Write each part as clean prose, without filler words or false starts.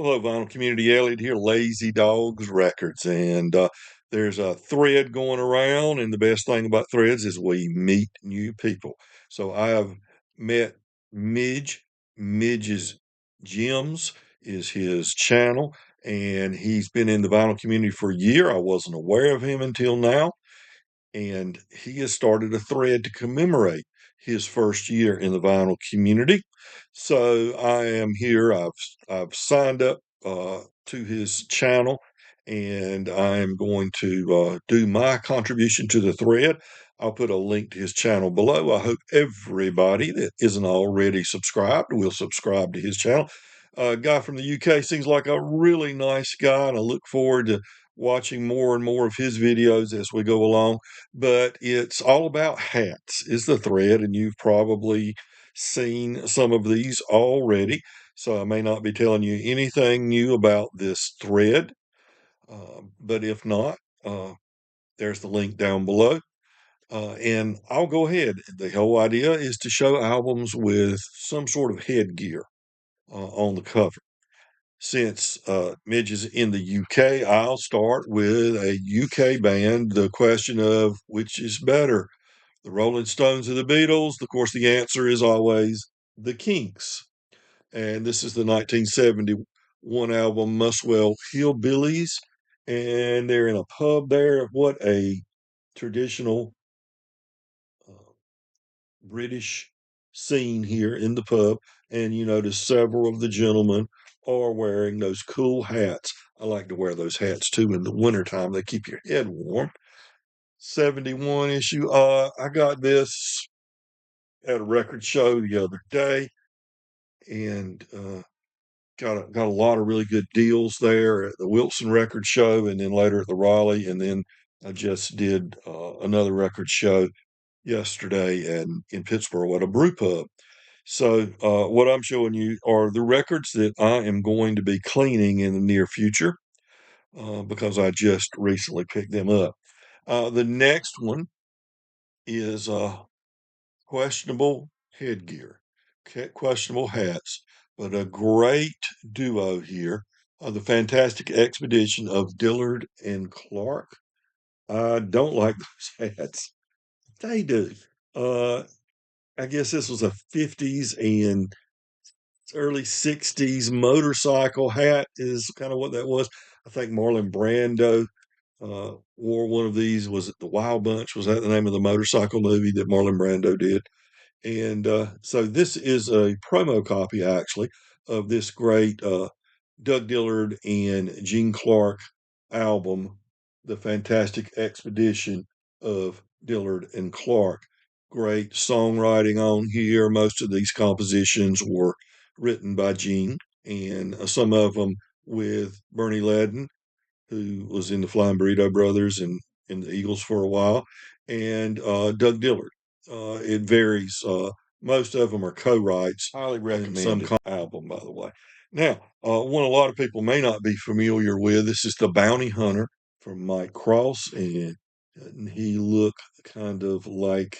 Hello, vinyl community. Elliot here, Lazy Dogs Records, and there's a thread going around, and the best thing about threads is we meet new people. So I have met Midge. Midge's Gems is his channel, and he's been in the vinyl community for a year. I wasn't aware of him until now, and he has started a thread to commemorate his first year in the vinyl community. So I am here. I've signed up to his channel, and I am going to do my contribution to the thread. I'll put a link to his channel below. I hope everybody that isn't already subscribed will subscribe to his channel. A guy from the UK seems like a really nice guy, and I look forward to watching more and more of his videos as we go along. But it's all about hats is the thread, and you've probably seen some of these already. So I may not be telling you anything new about this thread, but if not, there's the link down below. And I'll go ahead. The whole idea is to show albums with some sort of headgear on the cover. Since Midge is in the UK, I'll start with a UK band. The question of which is better, the Rolling Stones or the Beatles? Of course, the answer is always the Kinks. And this is the 1971 album Muswell Hillbillies. And they're in a pub there. What a traditional uh, British scene here in the pub. And you notice several of the gentlemen are wearing those cool hats. I like to wear those hats too in the wintertime. They keep your head warm. 71 issue. I got this at a record show the other day, and got a lot of really good deals there at the Wilson Record Show, and then later at the Raleigh, and then I just did another record show yesterday and in Pittsburgh at a brew pub. So what I'm showing you are the records that I am going to be cleaning in the near future because I just recently picked them up. The next one is questionable headgear, questionable hats, but a great duo here of the fantastic expedition of Dillard and Clark. I don't like those hats. They do. Uh, I guess this was a 50s and early 60s motorcycle hat, is kind of what that was. I think Marlon Brando wore one of these. Was it The Wild Bunch? Was that the name of the motorcycle movie that Marlon Brando did? And so this is a promo copy, actually, of this great Doug Dillard and Gene Clark album, The Fantastic Expedition of Dillard and Clark. Great songwriting on here. Most of these compositions were written by Gene, and some of them with Bernie Ledden, who was in the Flying Burrito Brothers and in the Eagles for a while, and Doug Dillard. It varies. Most of them are co-writes. Highly recommended album, by the way. Now, one a lot of people may not be familiar with. This is the Bounty Hunter from Mike Cross, and he looked kind of like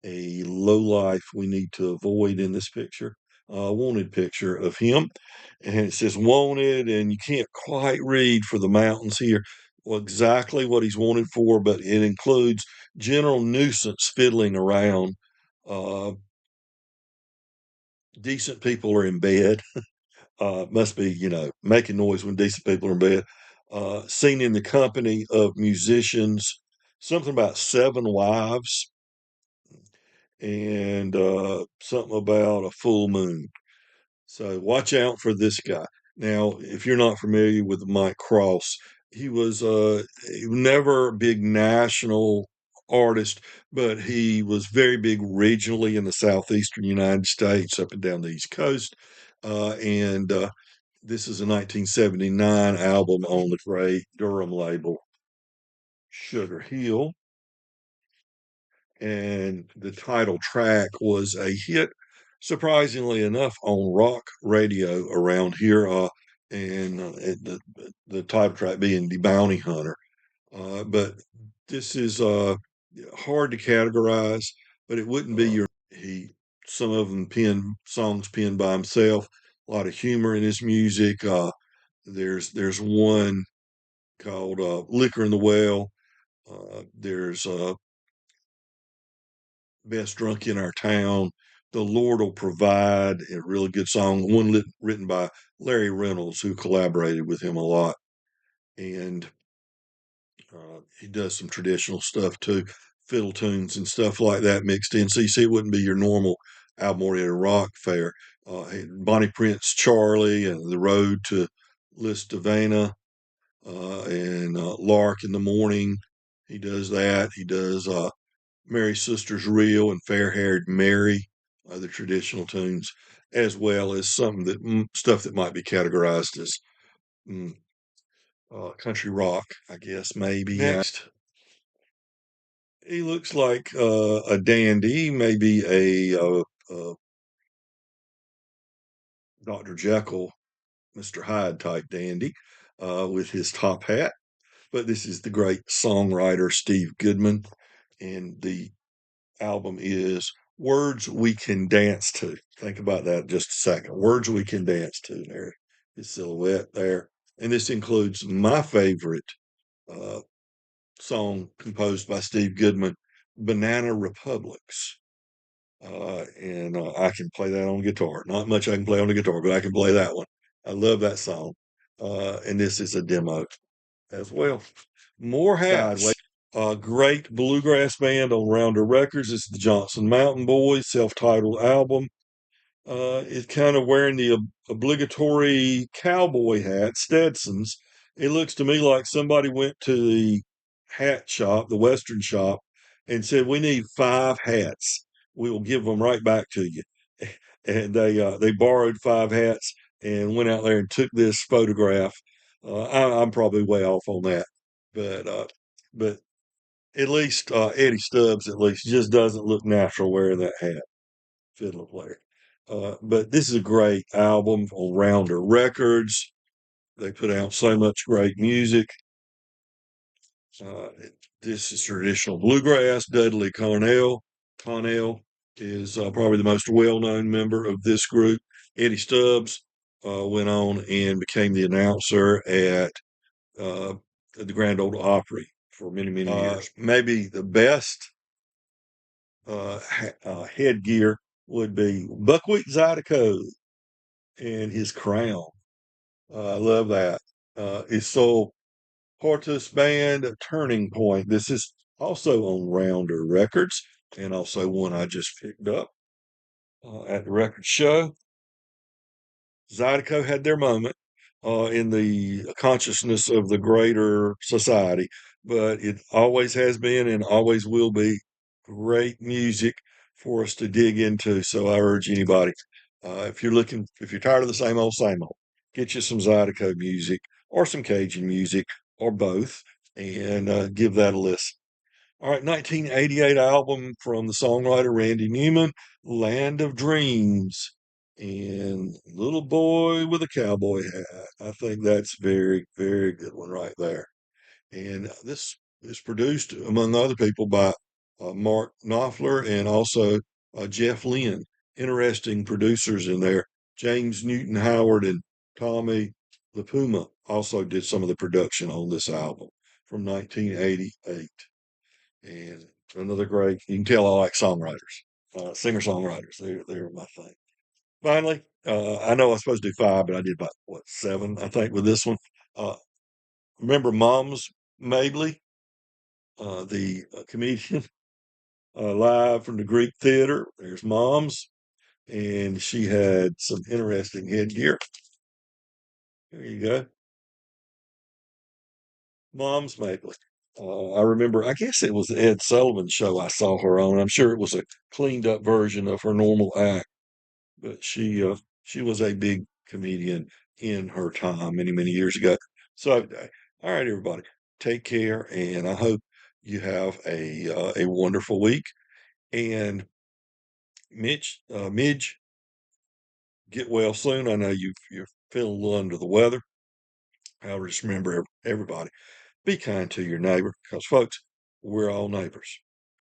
a low life we need to avoid in this picture. Wanted picture of him, and it says wanted, and you can't quite read for the mountains here well, exactly what he's wanted for, but it includes general nuisance fiddling around. Uh, Decent people are in bed. Must be, making noise when decent people are in bed. Seen in the company of musicians, something about seven wives, and something about a full moon. So watch out for this guy. Now, if you're not familiar with Mike Cross, he was never a big national artist, but he was very big regionally in the southeastern United States, up and down the East Coast. And This is a 1979 album on the great Durham label, Sugar Hill. And the title track was a hit, surprisingly enough, on rock radio around here. The title track being "The Bounty Hunter." But this is hard to categorize, but it wouldn't be your he. Some of them penned songs penned by himself. A lot of humor in his music. There's one called Liquor in the Well. There's Best Drunk in Our Town. The Lord Will Provide, a really good song. One written by Larry Reynolds, who collaborated with him a lot. And he does some traditional stuff too, fiddle tunes and stuff like that mixed in. So you see, it wouldn't be your normal album oriented rock fare. Bonnie Prince, Charlie, and The Road to Listavana, and Lark in the Morning. He does that. He does Mary Sister's Real and Fair Haired Mary, the traditional tunes, as well as some that stuff that might be categorized as mm, country rock, I guess maybe. Next, he looks like a dandy, maybe a Dr. Jekyll, Mr. Hyde type dandy, with his top hat. But this is the great songwriter Steve Goodman, and the album is Words We Can Dance To. Think about that just a second. Words We Can Dance To. There, his silhouette there. And this includes my favorite uh, song composed by Steve Goodman, Banana Republics. And I can play that on guitar. Not much I can play on the guitar, but I can play that one. I love that song. And this is a demo as well. More hats. A great bluegrass band on Rounder Records. It's the Johnson Mountain Boys self-titled album. It's kind of wearing the obligatory cowboy hat, Stetsons. It looks to me like somebody went to the hat shop, the Western shop, and said, "We need 5 hats. We will give them right back to you." And they borrowed 5 hats and went out there and took this photograph. I'm probably way off on that, but at least Eddie Stubbs at least just doesn't look natural wearing that hat, fiddle player. But this is a great album on Rounder Records. They put out so much great music. Uh, this is traditional bluegrass. Dudley Connell is probably the most well-known member of this group. Eddie Stubbs went on and became the announcer uh, at the Grand Ole Opry for many, many years. Maybe the best headgear would be Buckwheat Zydeco and his crown. I love that. It's so Hortus Band Turning Point. This is also on Rounder Records and also one I just picked up at the record show. Zydeco had their moment in the consciousness of the greater society, but it always has been and always will be great music for us to dig into. So I urge anybody, if you're tired of the same old, get you some Zydeco music or some Cajun music or both, and give that a listen. All right, 1988 album from the songwriter Randy Newman, Land of Dreams, and Little Boy with a Cowboy Hat. I think that's very, very good one right there. And this is produced, among other people, by Mark Knopfler and also Jeff Lynne. Interesting producers in there. James Newton Howard and Tommy LaPuma also did some of the production on this album from 1988. And another great, you can tell I like songwriters, singer songwriters. They're my thing. Finally, I know I was supposed to do 5, but I did about what 7, I think, with this one. Uh, remember Mom's Mabley, the comedian, live from the Greek Theater. There's Mom's, and she had some interesting headgear. There you go, Mom's Mabley. I remember, I guess it was the Ed Sullivan show I saw her on. I'm sure it was a cleaned up version of her normal act, but she was a big comedian in her time many, many years ago. So, all right, everybody, take care, and I hope you have a wonderful week. And Midge, get well soon. I know you're feeling a little under the weather. However, just remember, everybody, be kind to your neighbor, because folks, we're all neighbors.